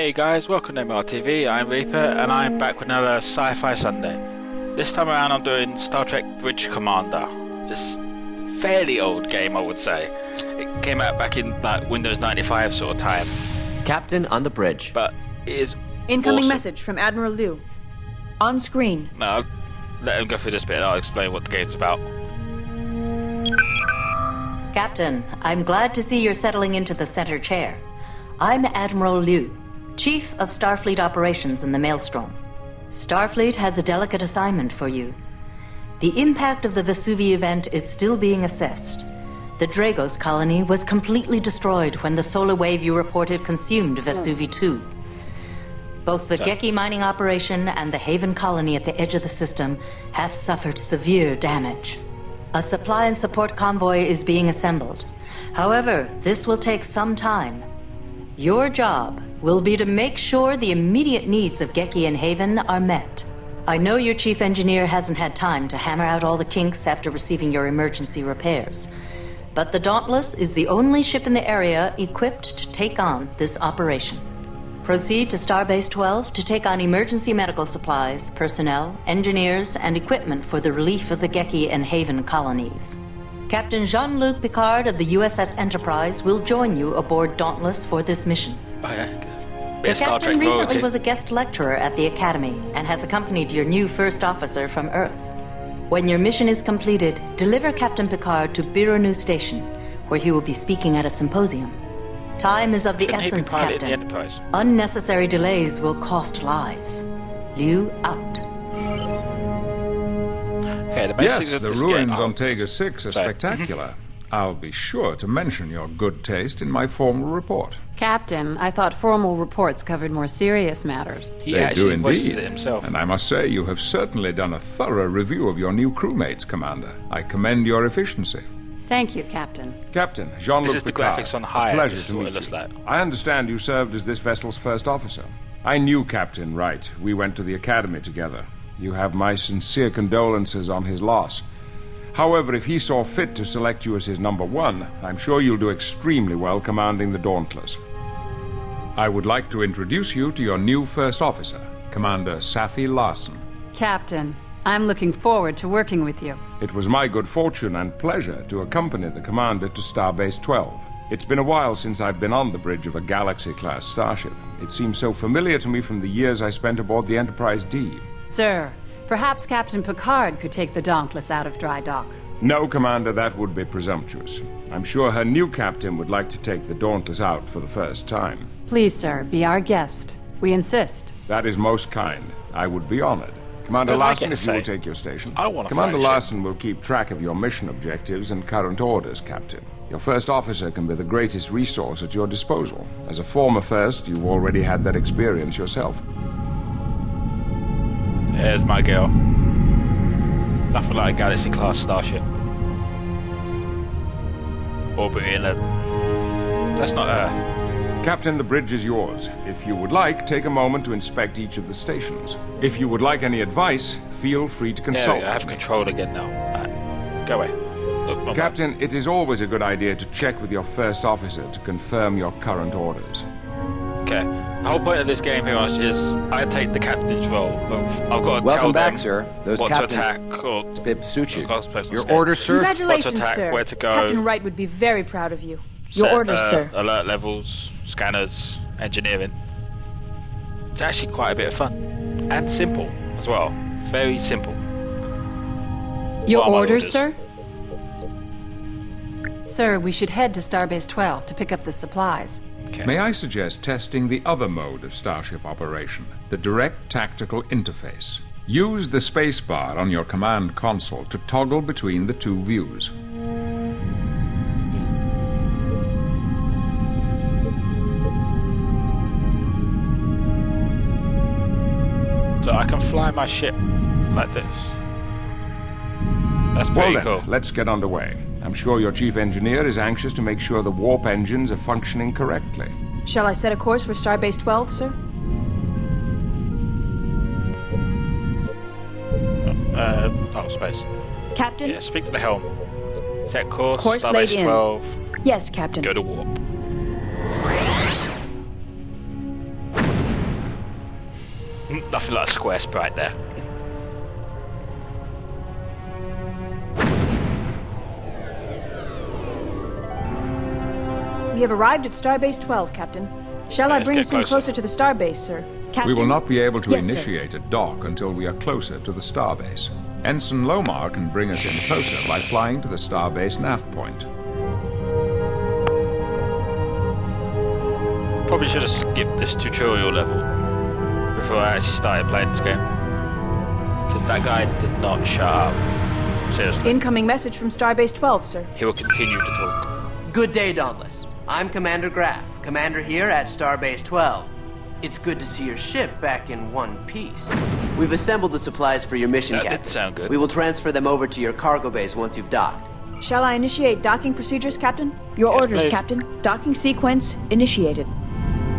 Hey guys, welcome to MRTV. I'm Reaper and I'm back with another Sci-Fi Sunday. This time around I'm doing Star Trek Bridge Commander. This fairly old game, I would say. It came out back in like Windows 95 sort of time. Captain on the bridge. But it is Incoming awesome. message from Admiral Liu. On screen. No, I'll let him go through this bit and I'll explain what the game's about. Captain, I'm glad to see you're settling into the center chair. I'm Admiral Liu, Chief of Starfleet Operations in the Maelstrom. Starfleet has a delicate assignment for you. The impact of the Vesuvi event is still being assessed. The Dragos colony was completely destroyed when the solar wave you reported consumed Vesuvi 2. Both the Geki mining operation and the Haven colony at the edge of the system have suffered severe damage. A supply and support convoy is being assembled. However, this will take some time. Your job will be to make sure the immediate needs of Geki and Haven are met. I know your chief engineer hasn't had time to hammer out all the kinks after receiving your emergency repairs, but the Dauntless is the only ship in the area equipped to take on this operation. Proceed to Starbase 12 to take on emergency medical supplies, personnel, engineers, and equipment for the relief of the Geki and Haven colonies. Captain Jean-Luc Picard of the USS Enterprise will join you aboard Dauntless for this mission. The captain recently was a guest lecturer at the Academy and has accompanied your new first officer from Earth. When your mission is completed, deliver Captain Picard to Birunu Station, where he will be speaking at a symposium. Time is of the essence, Captain. Unnecessary delays will cost lives. Liu out. Okay, the yes, the ruins on Tega 6 are spectacular. I'll be sure to mention your good taste in my formal report. Captain, I thought formal reports covered more serious matters. They do indeed, and I must say you have certainly done a thorough review of your new crewmates, Commander. I commend your efficiency. Thank you, Captain. Captain, Jean-Luc Picard, graphics on high, a pleasure to meet you. I understand you served as this vessel's first officer. I knew Captain Wright. We went to the Academy together. You have my sincere condolences on his loss. However, if he saw fit to select you as his number one, I'm sure you'll do extremely well commanding the Dauntless. I would like to introduce you to your new first officer, Commander Safi Larson. Captain, I'm looking forward to working with you. It was my good fortune and pleasure to accompany the commander to Starbase 12. It's been a while since I've been on the bridge of a Galaxy-class starship. It seems so familiar to me from the years I spent aboard the Enterprise D. Sir, perhaps Captain Picard could take the Dauntless out of dry dock. No, Commander, that would be presumptuous. I'm sure her new captain would like to take the Dauntless out for the first time. Please, sir, be our guest. We insist. That is most kind. I would be honored. Commander Larson, if you will take your station. Commander Larson will keep track of your mission objectives and current orders, Captain. Your first officer can be the greatest resource at your disposal. As a former first, you've already had that experience yourself. There's my girl. Nothing like a Galaxy-class starship. Orbiting a... That's not Earth. Captain, the bridge is yours. If you would like, take a moment to inspect each of the stations. If you would like any advice, feel free to consult. I have control again now. Right. Go away. Look, Captain, it is always a good idea to check with your first officer to confirm your current orders. Okay. The whole point of this game, pretty much, is I take the captain's role. I've got to Welcome tell back, them sir. Those what captains to attack or suit you. Your escape. orders, sir. Congratulations, What to attack, sir. where to go. Captain Wright would be very proud of you. Your Set, orders, sir. Alert levels, scanners, engineering. It's actually quite a bit of fun. And simple as well. Very simple. Your What are my orders, sir? Sir, we should head to Starbase 12 to pick up the supplies. Okay. May I suggest testing the other mode of starship operation, the direct tactical interface. Use the spacebar on your command console to toggle between the two views. So I can fly my ship like this. That's pretty Well then, cool. let's get underway. I'm sure your chief engineer is anxious to make sure the warp engines are functioning correctly. Shall I set a course for Starbase 12, sir? Space. Captain? Yeah, speak to the helm. Set course, Course laid Starbase in. 12. Yes, Captain. Go to warp. Nothing like a square sprite there. We have arrived at Starbase 12, Captain. Shall I Let's bring get us in closer. closer to the starbase, sir? Captain? We will not be able to Yes, sir. initiate a dock until we are closer to the starbase. Ensign Lomar can bring us in closer by flying to the starbase nav point. Probably should have skipped this tutorial level before I actually started playing this game. Because that guy did not shut up. Seriously. Incoming message from Starbase 12, sir. He will continue to talk. Good day, Dauntless. I'm Commander Graff, commander here at Starbase 12. It's good to see your ship back in one piece. We've assembled the supplies for your mission, That didn't Captain. sound good. We will transfer them over to your cargo base once you've docked. Shall I initiate docking procedures, Captain? Your Yes, orders, please. Captain. Docking sequence initiated.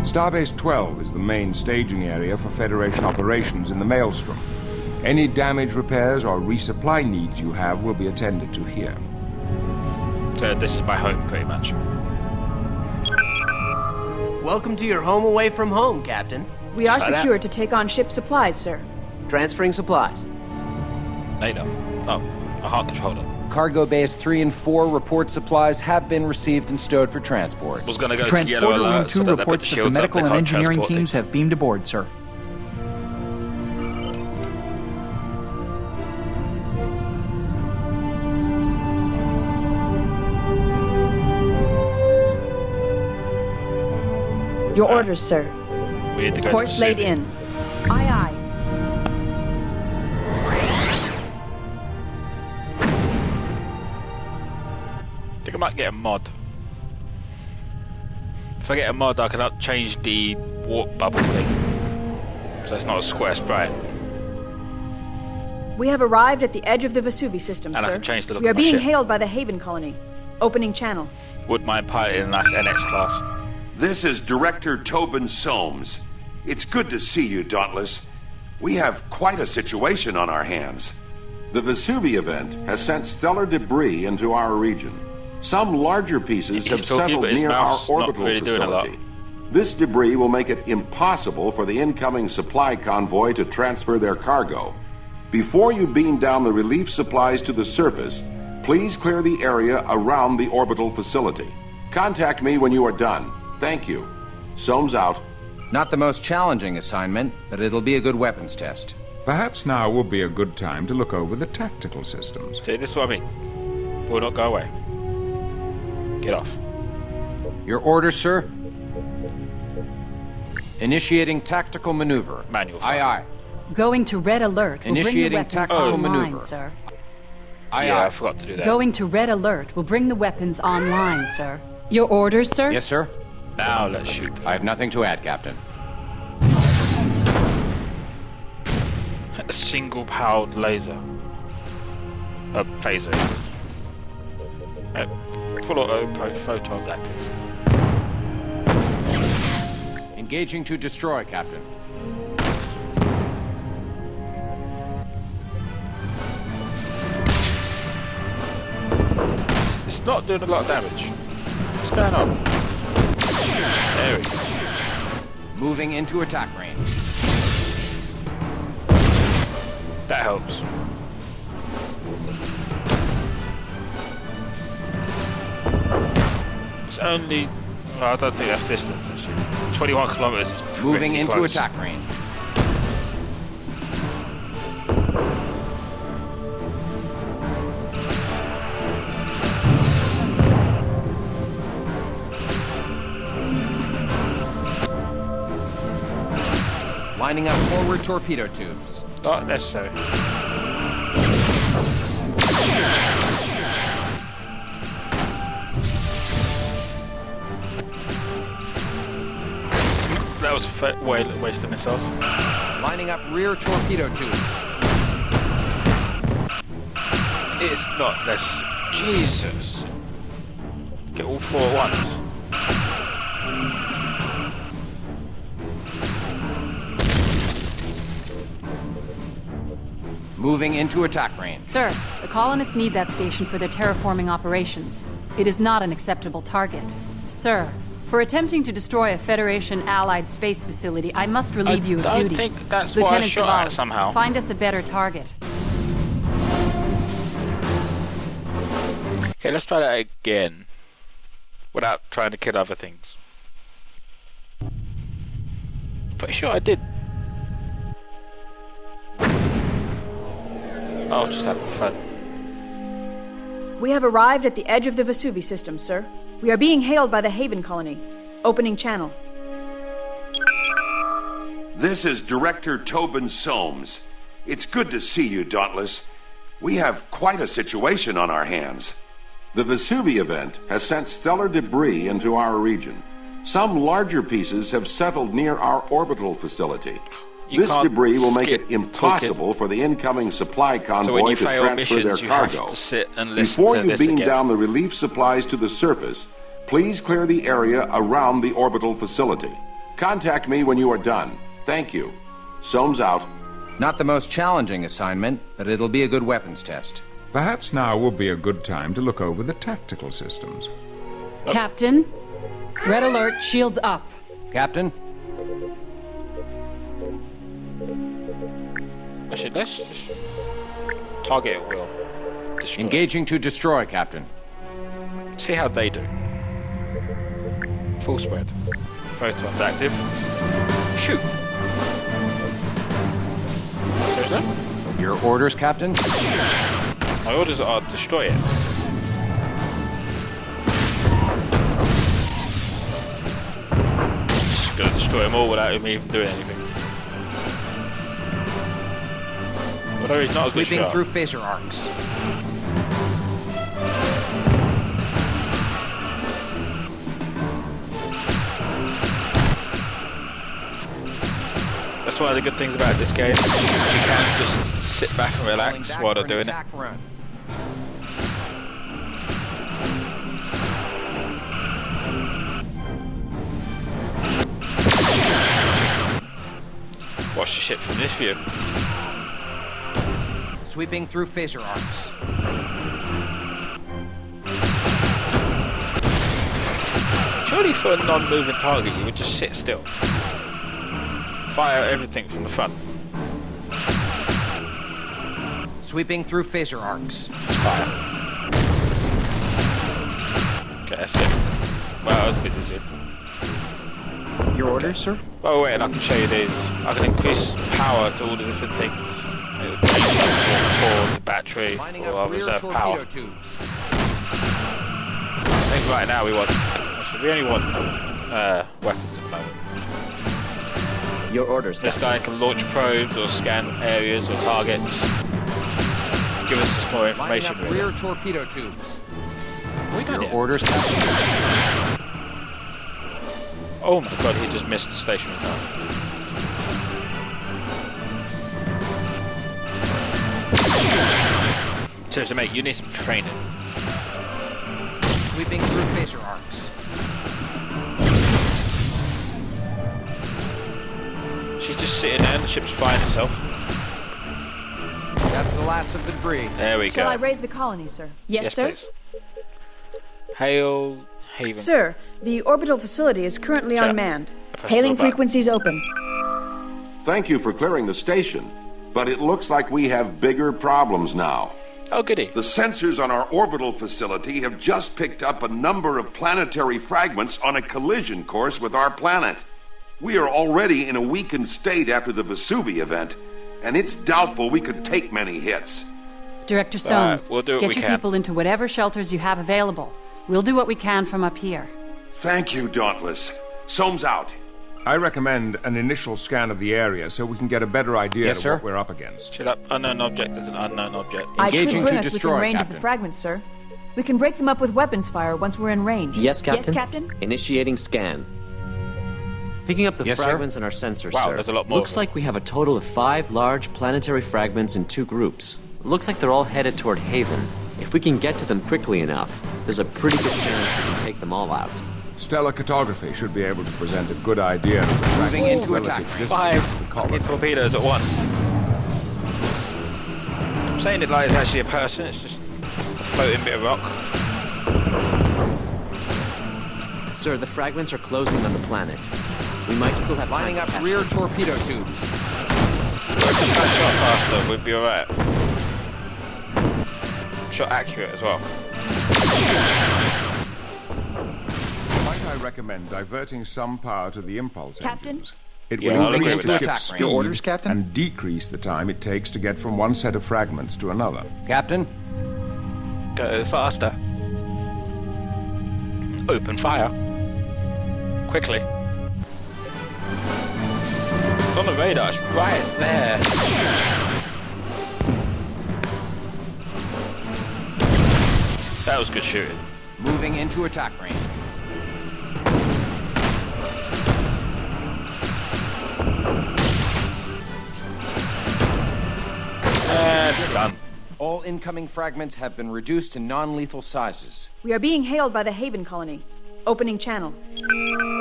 Starbase 12 is the main staging area for Federation operations in the Maelstrom. Any damage repairs or resupply needs you have will be attended to here. So this is my home, pretty much. Welcome to your home away from home, Captain. We are Just like that. secured to take on ship supplies, sir. Transferring supplies. No, you don't. Oh, I can't control it. Cargo Base 3 and 4 report supplies have been received and stowed for transport. Was gonna go to yellow Transporter alert Room 2 so that they put reports that the shields up, medical they and can't engineering transport teams things. have beamed aboard, sir. Your orders, sir. We need to go Course to laid Sydney. in. Aye, aye. I think I might get a mod. If I get a mod, I can change the warp bubble thing. So it's not a square sprite. We have arrived at the edge of the Vesuvi system, And I sir. can change the look we are of my being ship. hailed by the Haven colony. Opening channel. Would mind piloting that NX class. This is Director Tobin Soames. It's good to see you, Dauntless. We have quite a situation on our hands. The Vesuvi event has sent stellar debris into our region. Some larger pieces He's have talking, settled but his near our mouth's not orbital really doing a lot. facility. This debris will make it impossible for the incoming supply convoy to transfer their cargo. Before you beam down the relief supplies to the surface, please clear the area around the orbital facility. Contact me when you are done. Thank you. Soames out. Not the most challenging assignment, but it'll be a good weapons test. Perhaps now would be a good time to look over the tactical systems. See, this is what I mean. Will not go away. Get off. Your orders, sir? Initiating tactical maneuver. Manual Aye, fire. aye. Going to red alert will bring the Initiating weapons tactical online, maneuver. sir. Aye, Yeah, I aye. forgot to do that. Going to red alert will bring the weapons online, sir. Your orders, sir? Yes, sir. Now let's shoot. I have nothing to add, Captain. A single powered laser. A phaser. Full auto photons active. Engaging to destroy, Captain. It's not doing a lot of damage. What's going on? There we go. Moving into attack range. That helps. It's only... Well, I don't think that's distance, actually. 21 kilometers is pretty Moving into close. attack range. Lining up forward torpedo tubes. Not necessary. That was a waste of missiles. Lining up rear torpedo tubes. It's not this. Jesus. Get all four at once. Moving into attack range. Sir, the colonists need that station for their terraforming operations. It is not an acceptable target. Sir, For attempting to destroy a Federation allied space facility, I must relieve you of duty. I don't think that's what I Lieutenant shot Zavala, at somehow. find us a better target. Okay, let's try that again. Without trying to kill other things. Pretty sure I did. I was just having fun. We have arrived at the edge of the Vesuvi system, sir. We are being hailed by the Haven colony. Opening channel. This is Director Tobin Soames. It's good to see you, Dauntless. We have quite a situation on our hands. The Vesuvi event has sent stellar debris into our region. Some larger pieces have settled near our orbital facility. This debris will make it impossible for the incoming supply convoy to transfer their cargo. Before you beam down the relief supplies to the surface, please clear the area around the orbital facility. Contact me when you are done. Thank you. Soames out. Not the most challenging assignment, but it'll be a good weapons test. Perhaps now would be a good time to look over the tactical systems. Captain, red alert, shields up. Captain? Actually, let's just target at will. Destroy. Engaging to destroy, Captain. See how they do. Full spread. Photons active. Shoot! Seriously? Your orders, Captain? My orders are destroy it. Just gonna destroy them all without me even doing anything. Although he's not a good Sweeping shot. through phaser arcs. That's one of the good things about this game. You can just sit back and relax while they're doing it. Run. Watch the ship from this view. Sweeping through phaser arcs. Surely for a non-moving target you would just sit still. Fire everything from the front. Sweeping through phaser arcs. Fire. Okay, that's good. Well, that was a bit easy. Your orders, sir? Oh wait, and I can show you these. I can increase power to all the different things. It would change like the battery Lining or up reserve rear power. torpedo tubes. I think right now we want. Actually, we only want weapons at the moment. Your orders, This Captain. guy can launch probes or scan areas or targets. Give us some more Lining information. up Really. rear torpedo tubes. We done Your it. orders, Captain. Oh my god, he just missed the stationary target. Seriously, mate, you need some training. Sweeping through phaser arcs. She's just sitting there and the ship's firing itself. That's the last of the debris. There we Shall go. I raise the colony, sir? Yes, sir? Please. Hail Haven. Sir, the orbital facility is currently Sure. unmanned. Press Hailing the button. frequencies open. Thank you for clearing the station, but it looks like we have bigger problems now. Oh, goody. The sensors on our orbital facility have just picked up a number of planetary fragments on a collision course with our planet. We are already in a weakened state after the Vesuvi event, and it's doubtful we could take many hits. Director Soames, we'll do what get we your can. people into whatever shelters you have available. We'll do what we can from up here. Thank you, Dauntless. Soames out. I recommend an initial scan of the area so we can get a better idea Yes, of sir. what we're up against. Shut up. Unknown object is an unknown object. I could Engaging bring to us destroy, within range of Captain. the fragments, sir. We can break them up with weapons fire once we're in range. Yes, Captain? Yes, Captain? Initiating scan. Picking up the Yes, sir. fragments in our sensors, Wow, sir. there's a lot more Looks of them. like we have a total of 5 large planetary fragments in 2 groups. Looks like they're all headed toward Haven. If we can get to them quickly enough, there's a pretty good chance we can take them all out. Stellar cartography should be able to present a good idea of the Moving fragment's into attack. relative distance 5 to the colony. fucking torpedoes at once. I'm saying it like it's actually a person, it's just a floating bit of rock. Sir, the fragments are closing on the planet. We might still have time Lining to up catch rear them. torpedo tubes. If it's not shot faster, we'd be alright. Shot accurate as well. Might I recommend diverting some power to the impulse Captain? engines? It Yeah, will I'll agree increase with the that. ship's Attack speed range. Your orders, Captain? and decrease the time it takes to get from one set of fragments to another. Captain? Go faster. Open fire. Quickly. It's on the radar, it's right there. That was good shooting. Moving into attack range. And done. All incoming fragments have been reduced to non-lethal sizes. We are being hailed by the Haven colony. Opening channel.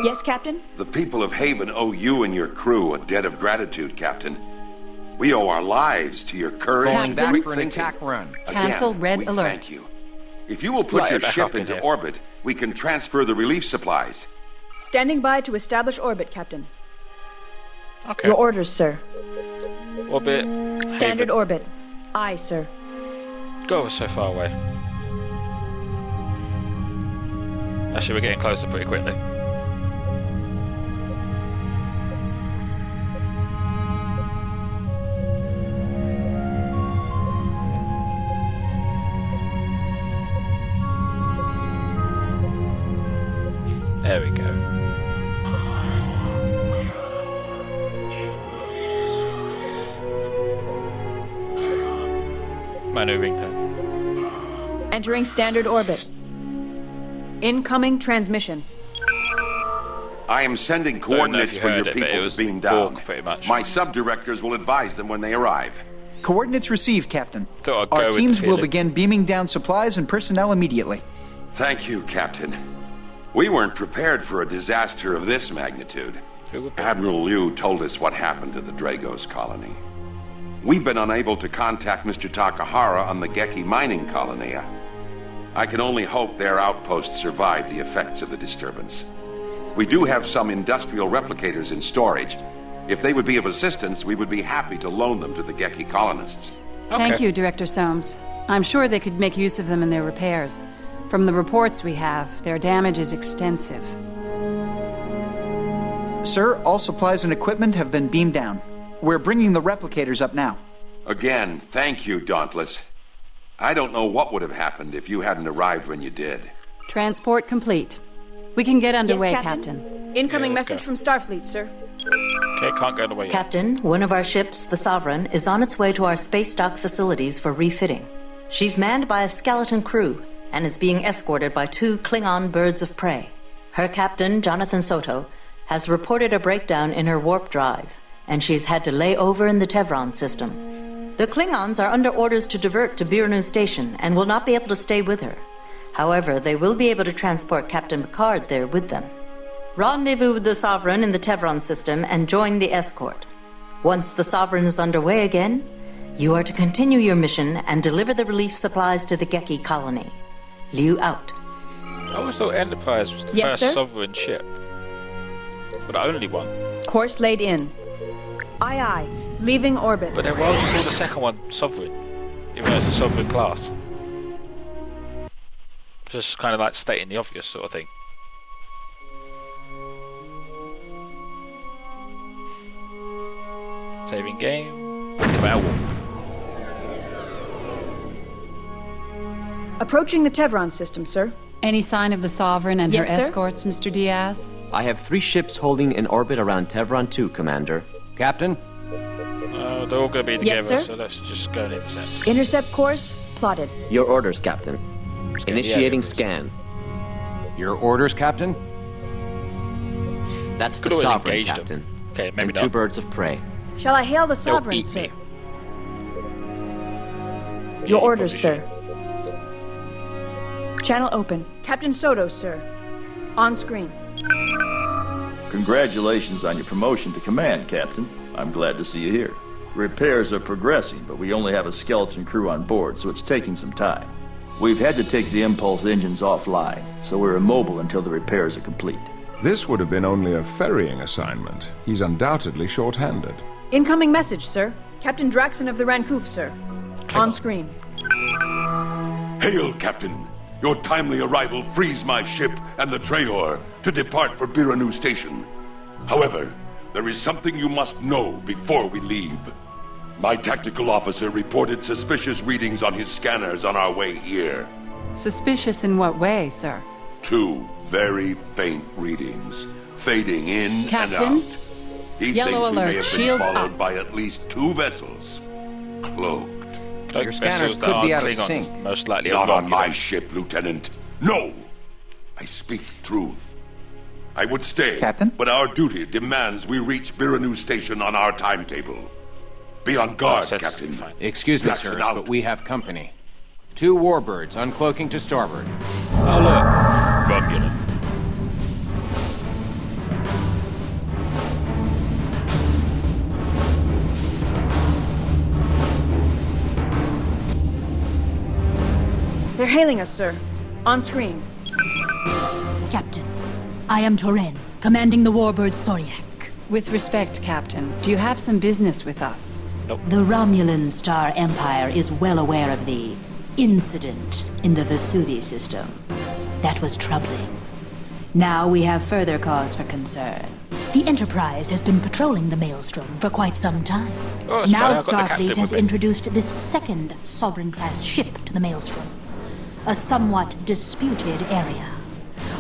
Yes, Captain? The people of Haven owe you and your crew a debt of gratitude, Captain. We owe our lives to your courage Falling and back quick for an thinking. attack run. Cancel Again, red we alert. Thank you. If you will put Right, your back ship up in into here. orbit, we can transfer the relief supplies. Standing by to establish orbit, Captain. Okay. Your orders, sir. Orbit. Standard Haven. orbit. Aye, sir. Go so far away. Actually, we're getting closer pretty quickly. There we go. My new ringtone. Entering standard orbit. Incoming transmission. I am sending Don't know coordinates if you for your heard it, but it people was to beam down. Borg, pretty much. My sub-directors will advise them when they arrive. Coordinates received, Captain. Thought I'd go Our with the teams will feeling. begin beaming down supplies and personnel immediately. Thank you, Captain. We weren't prepared for a disaster of this magnitude. Who would be? Admiral Liu told us what happened to the Dragos colony. We've been unable to contact Mr. Takahara on the Geki mining colony. I can only hope their outpost survived the effects of the disturbance. We do have some industrial replicators in storage. If they would be of assistance, we would be happy to loan them to the Geki colonists. Thank Okay. you, Director Soames. I'm sure they could make use of them in their repairs. From the reports we have, their damage is extensive. Sir, all supplies and equipment have been beamed down. We're bringing the replicators up now. Again, thank you, Dauntless. I don't know what would have happened if you hadn't arrived when you did. Transport complete. We can get underway, yes, Captain. Incoming Yeah, let's message go. from Starfleet, sir. Okay, can't go away yet. Captain, one of our ships, the Sovereign, is on its way to our space dock facilities for refitting. She's manned by a skeleton crew and is being escorted by 2 Klingon birds of prey. Her captain, Jonathan Soto, has reported a breakdown in her warp drive, and she's had to lay over in the Tevron system. The Klingons are under orders to divert to Birnu Station and will not be able to stay with her. However, they will be able to transport Captain Picard there with them. Rendezvous with the Sovereign in the Tevron system and join the escort. Once the Sovereign is underway again, you are to continue your mission and deliver the relief supplies to the Geki colony. Liu out. I always thought Enterprise was the Yes, first sir? sovereign ship. But the only one. Course laid in. Aye, aye. Leaving orbit. But then why would you call the second one sovereign? Even though it's a sovereign class. Just kind of like stating the obvious sort of thing. Saving game. Come out warp. Approaching the Tevron system, sir. Any sign of the Sovereign and Yes, her sir? escorts, Mr. Diaz? I have 3 ships holding in orbit around Tevron 2, Commander. Captain? They're all going to be together, Yes, sir? so let's just go and intercept. Intercept course plotted. Your orders, Captain. Let's get the Initiating evidence. scan. Your orders, Captain? That's the Could always Sovereign, engage them. Captain. Okay, maybe And 2 not. birds of prey. Shall I hail the They'll Sovereign, eat sir? me. Your you orders, probably sir. Channel open. Captain Soto, sir. On screen. Congratulations on your promotion to command, Captain. I'm glad to see you here. Repairs are progressing, but we only have a skeleton crew on board, so it's taking some time. We've had to take the impulse engines offline, so we're immobile until the repairs are complete. This would have been only a ferrying assignment. He's undoubtedly short-handed. Incoming message, sir. Captain Draxon of the Rancouf, sir. On screen. Hail, Captain. Your timely arrival frees my ship and the Traor to depart for Biranu Station. However, there is something you must know before we leave. My tactical officer reported suspicious readings on his scanners on our way here. Suspicious in what way, sir? 2 very faint readings, fading in Captain? and out. He Yellow thinks we alert. may have been Shields followed up. by at least 2 vessels, cloaked. Your scanners could be out of sync. Most likely Not on Romulan. my ship, Lieutenant. No! I speak truth. I would stay, Captain? but our duty demands we reach Biranu Station on our timetable. Be on guard, that's Captain. fine. Excuse me, Draxon sirs, out. but we have company. 2 warbirds uncloaking to starboard. Oh look, Romulan. They're hailing us, sir. On screen. Captain, I am Toren, commanding the warbird Soryak. With respect, Captain, do you have some business with us? The Romulan Star Empire is well aware of the incident in the Vesuvi system. That was troubling. Now we have further cause for concern. The Enterprise has been patrolling the Maelstrom for quite some time. Oh, it's Now fine, I've got the captain Starfleet has with me. introduced this second Sovereign-class ship to the Maelstrom. A somewhat disputed area.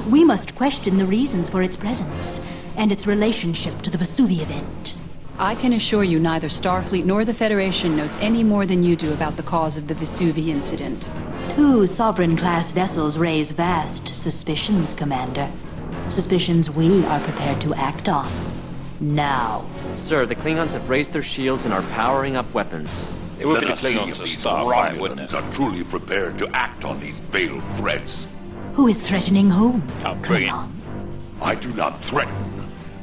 We must question the reasons for its presence and its relationship to the Vesuvi event. I can assure you neither Starfleet nor the Federation knows any more than you do about the cause of the Vesuvi incident. 2 Sovereign-class vessels raise vast suspicions, Commander. Suspicions we are prepared to act on. Now. Sir, the Klingons have raised their shields and are powering up weapons. It would Let be the us see Klingons if to these start a fight, wouldn't Romulans it? are truly prepared to act on these veiled threats. Who is threatening whom? Oh, bring it. Klingon. I do not threaten.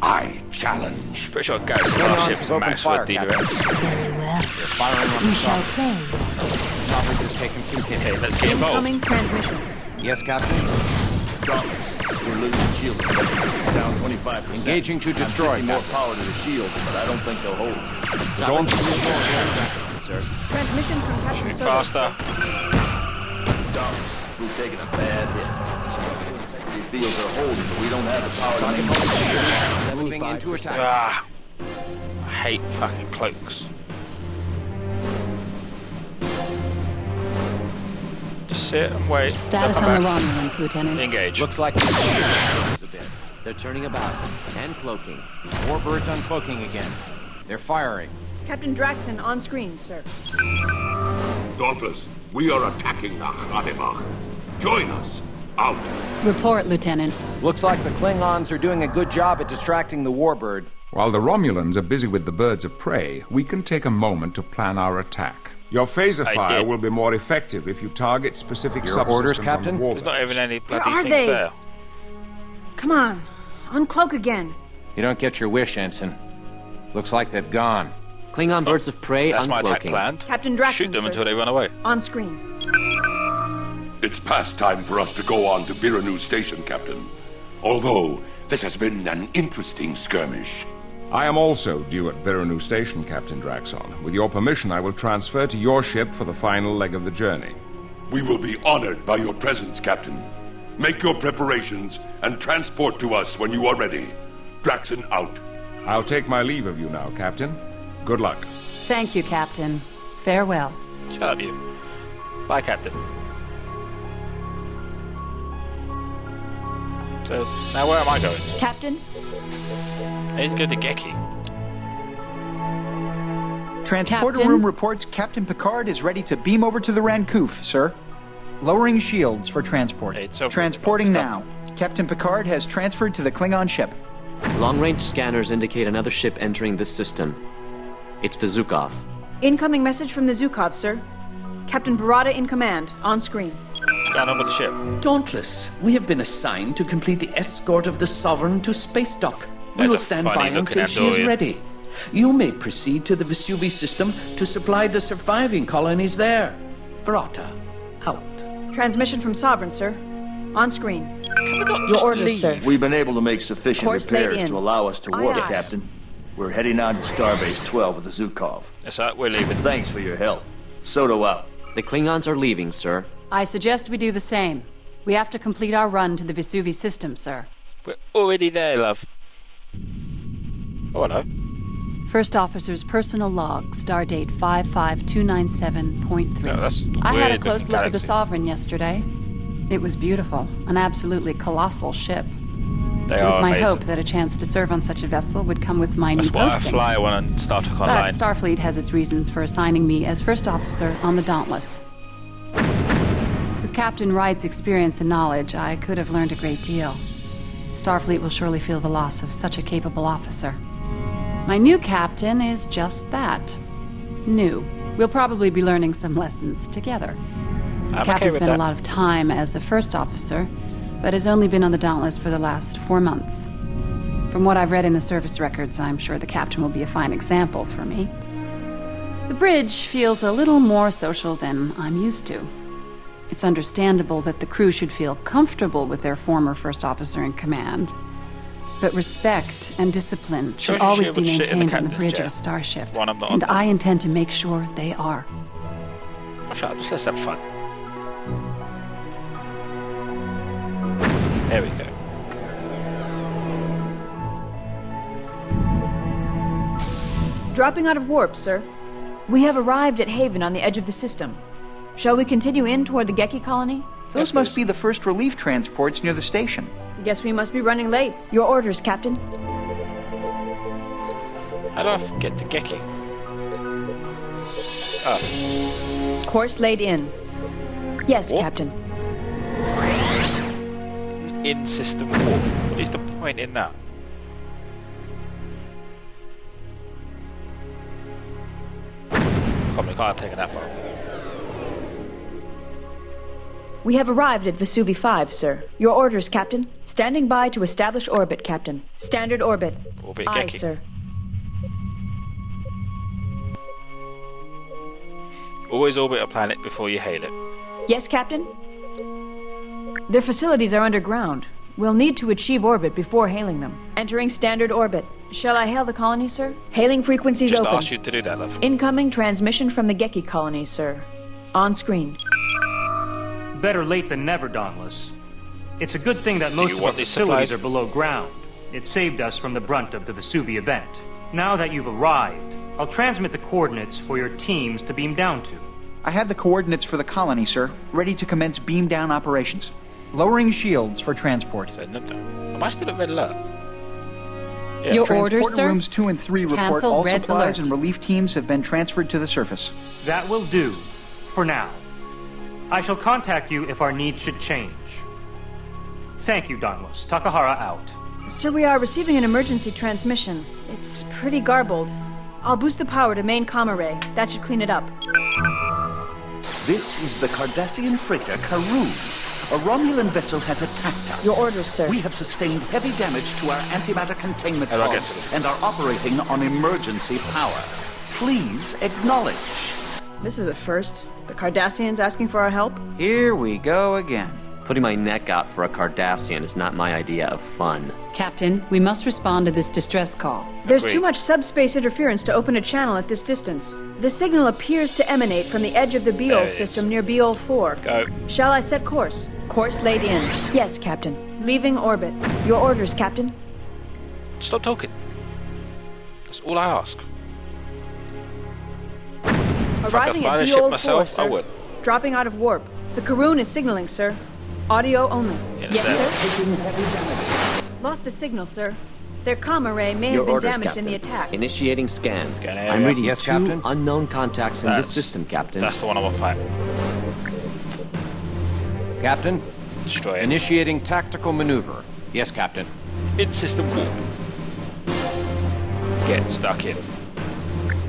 I challenge. Pretty sure Garrison our ship is max for Open fire, DDX. Very well. Firing on We the shall Sovereign. play. Sovereign has taken some hits. Okay, let's get involved. Incoming transmission. Yes, Captain? We're losing shields. Down 25%. Engaging to destroy, I'm taking more Captain. power to the shields, but I don't think they'll hold. Don't shoot, sir. Transmission from Captain Shoot Sotos. faster. We've taken a bad hit. The fields are holding, but we don't have the power to make them. Moving into attack. Ah, I hate fucking cloaks. Just sit and wait. Status They'll on come the back. Romulans, Lieutenant. Engage. Looks like They're turning about and cloaking. warbirds uncloaking again. They're firing. Captain Draxon on screen, sir. Dauntless, we are attacking the Hademach. Join us. Out. Report, Lieutenant. Looks like the Klingons are doing a good job at distracting the warbird. While the Romulans are busy with the birds of prey, we can take a moment to plan our attack. Your phaser I fire did. will be more effective if you target specific Your subsystems orders, on Captain? the There's not warbirds. even any bloody are things they? there. Come on. Uncloak again. You don't get your wish, Ensign. Looks like they've gone. Klingon birds of prey That's my attack uncloaking. plan. Captain Draxon, Shoot them sir. until they run away. On screen. It's past time for us to go on to Biranu Station, Captain. Although, this has been an interesting skirmish. I am also due at Biranu Station, Captain Draxon. With your permission, I will transfer to your ship for the final leg of the journey. We will be honored by your presence, Captain. Make your preparations and transport to us when you are ready. Draxon out. I'll take my leave of you now, Captain. Good luck. Thank you, Captain. Farewell. Shut up, you. Bye, Captain. So, now where am I going? Captain, I need to go to Geki. Transporter Captain? room reports Captain Picard is ready to beam over to the Rancouf, sir. Lowering shields for transport. Hey, it's over. Transporting Stop. now. Captain Picard has transferred to the Klingon ship. Long-range scanners indicate another ship entering this system. It's the Zukov. Incoming message from the Zukov, sir. Captain Verada in command. On screen. What's going on with the ship? Dauntless, we have been assigned to complete the escort of the Sovereign to space dock. We That's will a stand by funny-looking until she is Andorian. ready. You may proceed to the Vesuvi system to supply the surviving colonies there. Verata, out. Transmission from Sovereign, sir. On screen. Can we not Your just orders, leave? sir. We've been able to make sufficient Course laid repairs in. to allow us to Aye, work, aye. Captain. We're heading on to Starbase 12 with the Zukov. That's right, we're leaving. Thanks for your help. Soto out. The Klingons are leaving, sir. I suggest we do the same. We have to complete our run to the Vesuvi system, sir. We're already there, love. Oh, hello. First Officer's personal log, stardate 55297.3. No, that's I had a weird close looking look at the galaxy. Sovereign yesterday. It was beautiful, an absolutely colossal ship. They It was are my amazing. hope that a chance to serve on such a vessel would come with my That's new why I posting. fly one on Star Trek But Online. Starfleet has its reasons for assigning me as First Officer on the Dauntless. With Captain Wright's experience and knowledge, I could have learned a great deal. Starfleet will surely feel the loss of such a capable officer. My new captain is just that. New. We'll probably be learning some lessons together. I'm okay Captain with spent a that. lot of time as a first officer, but has only been on the Dauntless for the last 4 months. From what I've read in the service records, I'm sure the captain will be a fine example for me. The bridge feels a little more social than I'm used to. It's understandable that the crew should feel comfortable with their former first officer in command, but respect and discipline should Shows you always she be would sit in the maintained on the captain's bridge chair. of a starship, One I'm not and on. I intend to make sure they are. Oh, shut up, just let's have fun. There we go. Dropping out of warp, sir. We have arrived at Haven on the edge of the system. Shall we continue in toward the Geki colony? Those must be the first relief transports near the station. Guess we must be running late. Your orders, Captain. How do I get to Geki? Oh, Course laid in. Yes, Warp? Captain. in system warp. What is the point in that? I can't take it that far. We have arrived at Vesuvi 5, sir. Your orders, Captain. Standing by to establish orbit, Captain. Standard orbit. Orbit Aye, Geki. sir. Always orbit a planet before you hail it. Yes, Captain? Their facilities are underground. We'll need to achieve orbit before hailing them. Entering standard orbit. Shall I hail the colony, sir? Hailing frequencies Just open. asked you to do that, love. Incoming transmission from the Geki colony, sir. On screen. Better late than never, Dauntless. It's a good thing that most you of our want these facilities supplies? are below ground. It saved us from the brunt of the Vesuvi event. Now that you've arrived, I'll transmit the coordinates for your teams to beam down to. I have the coordinates for the colony, sir. Ready to commence beam down operations. Lowering shields for transport. Am I still at red alert? Yeah. Your Transporter orders, sir? rooms 2 and 3 report Cancel all red supplies alert. and relief teams have been transferred to the surface. That will do, for now. I shall contact you if our needs should change. Thank you, Dauntless. Takahara out. Sir, we are receiving an emergency transmission. It's pretty garbled. I'll boost the power to main comm array. That should clean it up. This is the Cardassian freighter Karun. A Romulan vessel has attacked us. Your orders, sir. We have sustained heavy damage to our antimatter containment How do I get pods to this? and are operating on emergency power. Please acknowledge. This is a first. The Cardassians asking for our help? Here we go again. Putting my neck out for a Cardassian is not my idea of fun. Captain, we must respond to this distress call. There's Agreed. too much subspace interference to open a channel at this distance. The signal appears to emanate from the edge of the There Beol it is. system near Beol 4. Go. Shall I set course? Course laid in. Yes, Captain. Leaving orbit. Your orders, Captain. Stop talking. That's all I ask. If I could Arriving fly at the ship Beol 4, myself, sir. I would. Dropping out of warp. The Karun is signaling, sir. Audio only. Yes, sir. Lost the signal, sir. Their comm array may Your have been orders, damaged Captain. in the attack. Initiating scan. Scan I'm area. reading Yes, 2 Captain. unknown contacts in this That's- system, Captain. That's the one I want to fight. Captain, Destroy it. initiating tactical maneuver. Yes, Captain. In system warp. Get stuck in.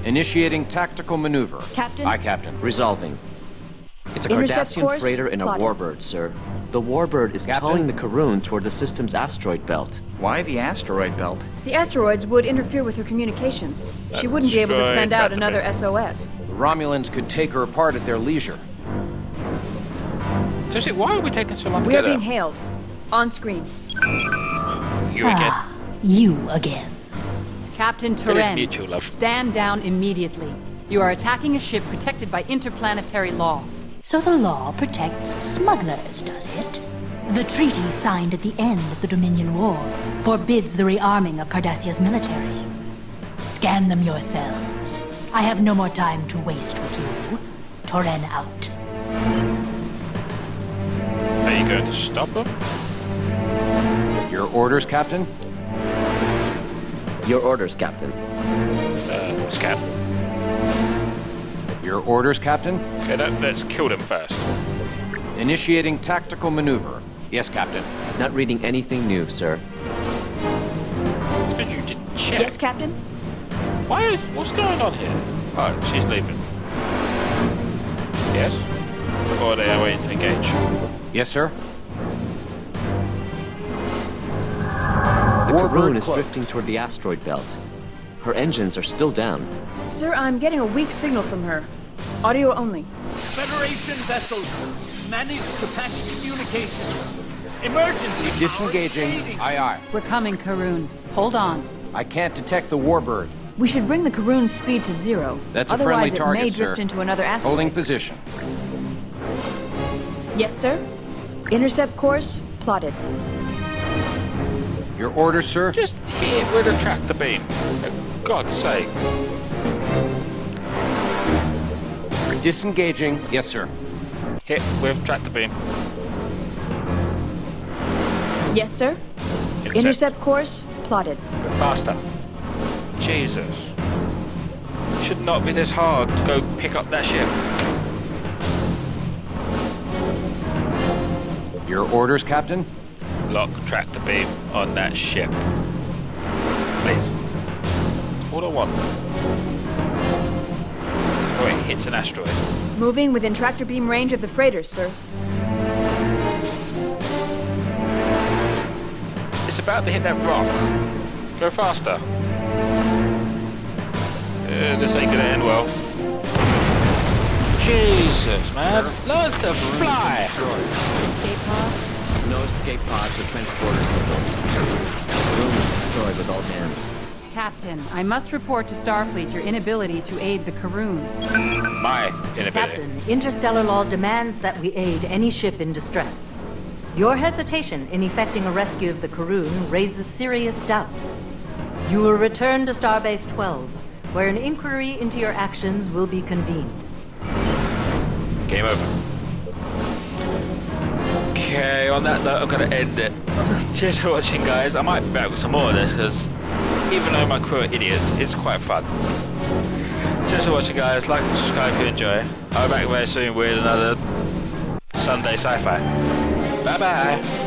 Initiating tactical maneuver. Captain? Aye, Captain. Resolving. It's a Intercept Cardassian course freighter and a plotted. warbird, sir. The warbird is Captain? towing the Karun toward the system's asteroid belt. Why the asteroid belt? The asteroids would interfere with her communications. She wouldn't be able to Destroy send out Captain another Bit. SOS. The Romulans could take her apart at their leisure. Seriously, why are we taking so long to We are get there? being hailed. On screen. You again. You again. Captain It is Turen, mutual, love. stand down immediately. You are attacking a ship protected by interplanetary law. So the law protects smugglers, does it? The treaty signed at the end of the Dominion War forbids the rearming of Cardassia's military. Scan them yourselves. I have no more time to waste with you. Toren out. Are you going to stop them? Your orders, Captain? Your orders, Captain. Scan. Your orders, Captain? Okay, let's kill them first. Initiating tactical maneuver. Yes, Captain. Not reading anything new, sir. It's because you didn't check. Yes, Captain? What's going on here? Oh, she's leaving. Yes? Or they are waiting to engage. Yes, sir. The Warbird Karoon is cloaked. drifting toward the asteroid belt. Her engines are still down. Sir, I'm getting a weak signal from her. Audio only. Federation vessels managed to patch communications. Emergency power Disengaging. fading. Aye, aye. We're coming, Karoon. Hold on. I can't detect the Warbird. We should bring the Karoon's speed to 0. That's a Otherwise, friendly target, it may sir. drift into another asteroid. Holding position. Yes, sir. Intercept course plotted. Your orders, sir? Just hit it with a tractor beam. For God's sake. Disengaging. Yes, sir. Hit with tractor beam. Yes, sir. Intercept course plotted. Go faster. Jesus. It should not be this hard to go pick up that ship. Your orders, Captain? Lock tractor beam on that ship. Please. All I want. Before it hits an asteroid. Moving within tractor beam range of the freighter, sir. It's about to hit that rock. Go faster. This ain't gonna end well. Jesus, man. Learn to fly. Escape pods? No escape pods or transporter signals. The room was destroyed with all hands. Captain, I must report to Starfleet your inability to aid the Karoon. My inability. Captain, interstellar law demands that we aid any ship in distress. Your hesitation in effecting a rescue of the Karoon raises serious doubts. You will return to Starbase 12, where an inquiry into your actions will be convened. Game over. Okay, on that note, I'm going to end it. Cheers for watching, guys. I might be back with some more of this, because even though my crew are idiots, it's quite fun. Cheers for watching, guys. Like and subscribe if you enjoy. I'll be back very soon with another Sunday Sci-Fi. Bye-bye.